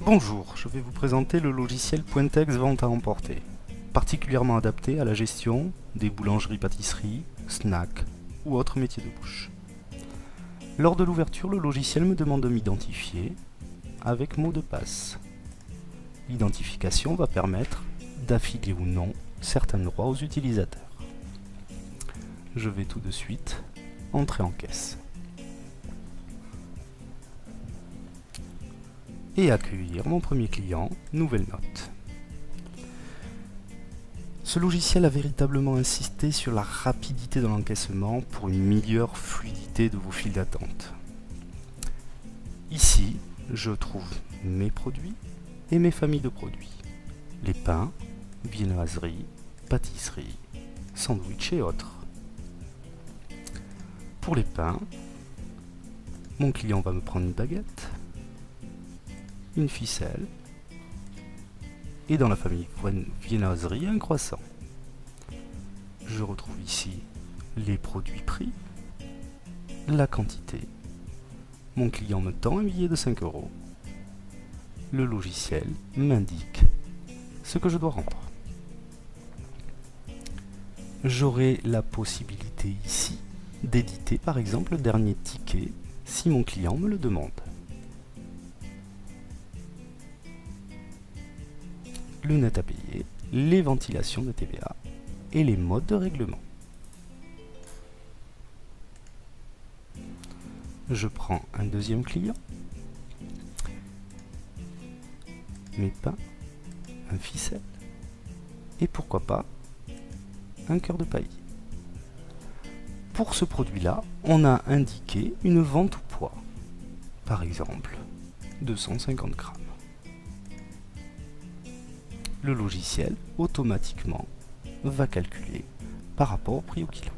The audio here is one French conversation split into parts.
Bonjour, je vais vous présenter le logiciel Pointex Vente à emporter, particulièrement adapté à la gestion des boulangeries-pâtisseries, snacks ou autres métiers de bouche. Lors de l'ouverture, le logiciel me demande de m'identifier avec mot de passe. L'identification va permettre d'affilier ou non certains droits aux utilisateurs. Je vais tout de suite entrer en caisse et accueillir mon premier client, nouvelle note. Ce logiciel a véritablement insisté sur la rapidité de l'encaissement pour une meilleure fluidité de vos files d'attente. Ici, je trouve mes produits et mes familles de produits. Les pains, viennoiseries, pâtisseries, sandwichs et autres. Pour les pains, mon client va me prendre une baguette, une ficelle, et dans la famille viennoiserie, un croissant. Je retrouve ici les produits pris, la quantité. Mon client me tend un billet de 5 €. Le logiciel m'indique ce que je dois rendre. J'aurai la possibilité ici d'éditer par exemple le dernier ticket si mon client me le demande. Le net à payer, les ventilations de TVA et les modes de règlement. Je prends un deuxième client, mes pains, un ficelle et pourquoi pas un cœur de paille. Pour ce produit-là, on a indiqué une vente au poids, par exemple 250 grammes. Le logiciel automatiquement va calculer par rapport au prix au kilo.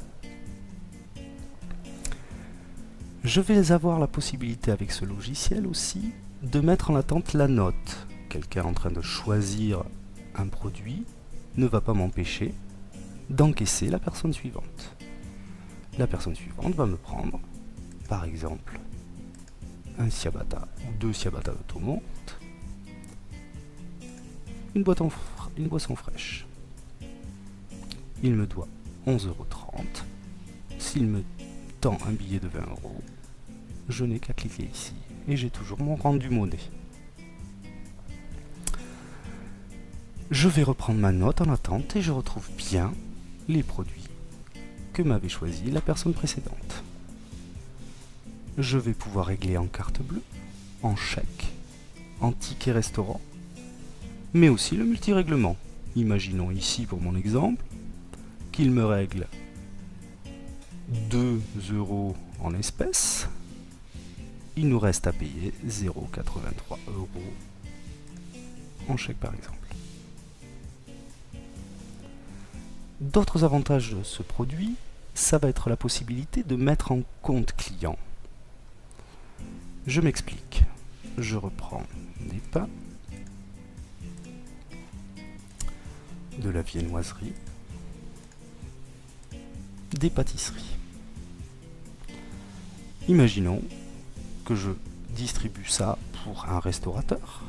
Je vais avoir la possibilité avec ce logiciel aussi de mettre en attente la note. Quelqu'un en train de choisir un produit ne va pas m'empêcher d'encaisser la personne suivante. La personne suivante va me prendre, par exemple, un ciabatta ou 2 ciabattas de tomate, une boisson fraîche. Il me doit 11,30 €. S'il me tend un billet de 20 €, je n'ai qu'à cliquer ici et j'ai toujours mon rendu monnaie. Je vais reprendre ma note en attente et je retrouve bien les produits que m'avait choisi la personne précédente. Je vais pouvoir régler en carte bleue, en chèque, en ticket restaurant, mais aussi le multi-règlement. Imaginons ici pour mon exemple qu'il me règle 2 € en espèces. Il nous reste à payer 0,83 € en chèque par exemple. D'autres avantages de ce produit, ça va être la possibilité de mettre en compte client. Je m'explique. Je reprends des pains, de la viennoiserie, des pâtisseries. Imaginons que je distribue ça pour un restaurateur.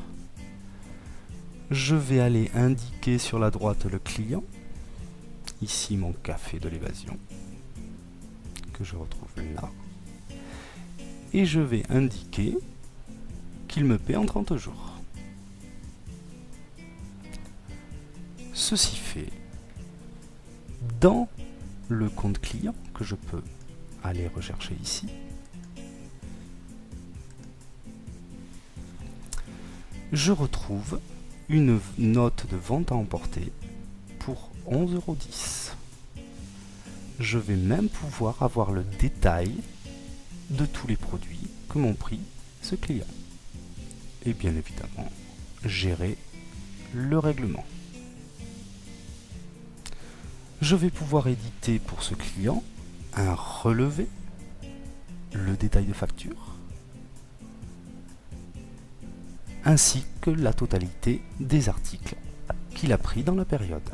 Je vais aller indiquer sur la droite le client. Ici mon café de l'évasion, que je retrouve là. Et je vais indiquer qu'il me paie en 30 jours. Ceci fait, dans le compte client que je peux aller rechercher ici, je retrouve une note de vente à emporter pour 11,10 €. Je vais même pouvoir avoir le détail de tous les produits que m'ont pris ce client. Et bien évidemment, gérer le règlement. Je vais pouvoir éditer pour ce client un relevé, le détail de facture, ainsi que la totalité des articles qu'il a pris dans la période.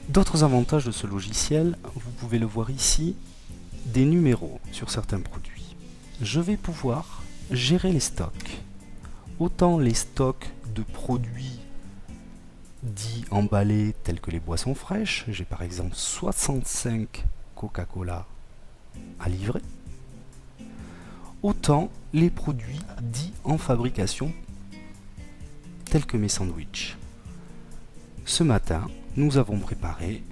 D'autres avantages de ce logiciel, vous pouvez le voir ici, des numéros sur certains produits. je vais pouvoir gérer les stocks. Autant les stocks de produits dits emballés tels que les boissons fraîches, j'ai par exemple 65 Coca-Cola à livrer, autant les produits dits en fabrication tels que mes sandwichs. Ce matin, nous avons préparé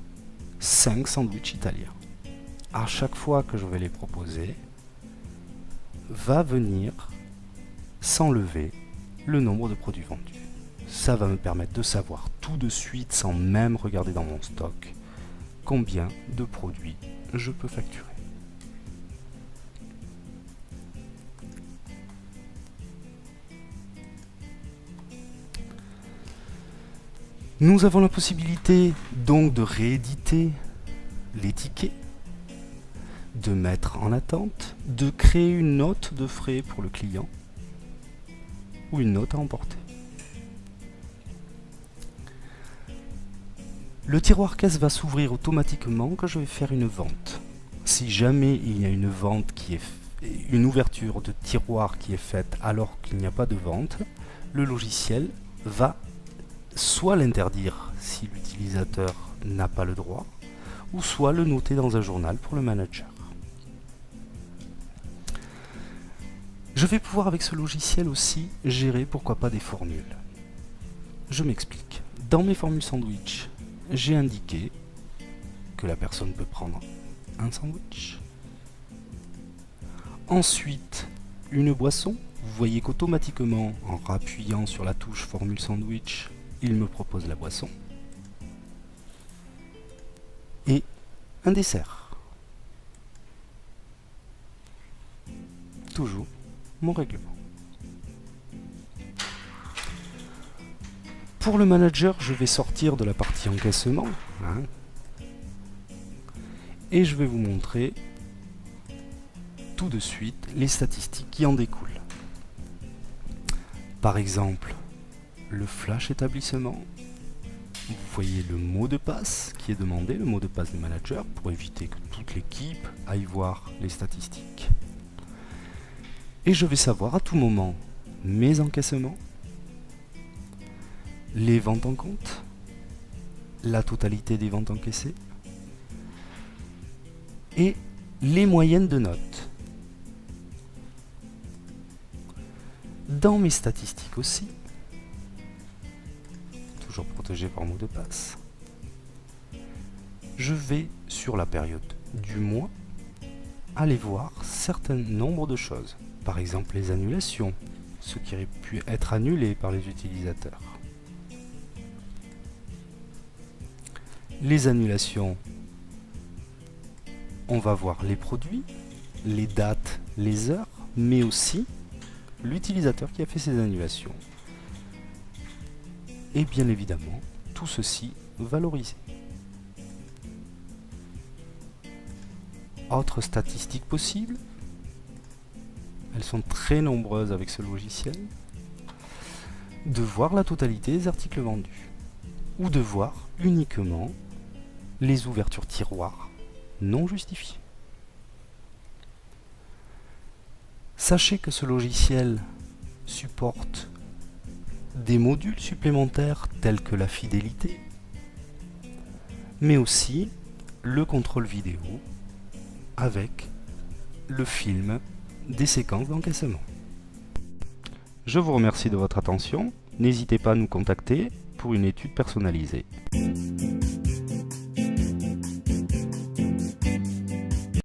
5 sandwichs italiens. À chaque fois que je vais les proposer, va venir s'enlever le nombre de produits vendus. Ça va me permettre de savoir tout de suite, sans même regarder dans mon stock, combien de produits je peux facturer. Nous avons la possibilité donc de rééditer les tickets, de mettre en attente, de créer une note de frais pour le client ou une note à emporter. Le tiroir caisse va s'ouvrir automatiquement quand je vais faire une vente. Si jamais il y a une vente une ouverture de tiroir qui est faite alors qu'il n'y a pas de vente, le logiciel va soit l'interdire si l'utilisateur n'a pas le droit, ou soit le noter dans un journal pour le manager. Je vais pouvoir avec ce logiciel aussi gérer pourquoi pas des formules. Je m'explique. Dans mes formules sandwich, j'ai indiqué que la personne peut prendre un sandwich. Ensuite, une boisson. Vous voyez qu'automatiquement, en rappuyant sur la touche formule sandwich, il me propose la boisson. Et un dessert. Toujours mon règlement. Pour le manager, je vais sortir de la partie encaissement. Et je vais vous montrer tout de suite les statistiques qui en découlent. Par exemple, le flash établissement. Vous voyez le mot de passe qui est demandé, le mot de passe des managers, pour éviter que toute l'équipe aille voir les statistiques. Et je vais savoir à tout moment mes encaissements, les ventes en compte, la totalité des ventes encaissées et les moyennes de notes. Dans mes statistiques aussi, toujours protégé par mot de passe, je vais sur la période du mois aller voir certain nombre de choses. Par exemple les annulations, ce qui aurait pu être annulé par les utilisateurs. Les annulations, on va voir les produits, les dates, les heures, mais aussi l'utilisateur qui a fait ces annulations. Et bien évidemment, tout ceci valorisé. Autres statistiques possibles, elles sont très nombreuses avec ce logiciel, de voir la totalité des articles vendus, ou de voir uniquement les ouvertures tiroirs non justifiées. Sachez que ce logiciel supporte des modules supplémentaires tels que la fidélité, mais aussi le contrôle vidéo avec le film des séquences d'encaissement. Je vous remercie de votre attention. N'hésitez pas à nous contacter pour une étude personnalisée.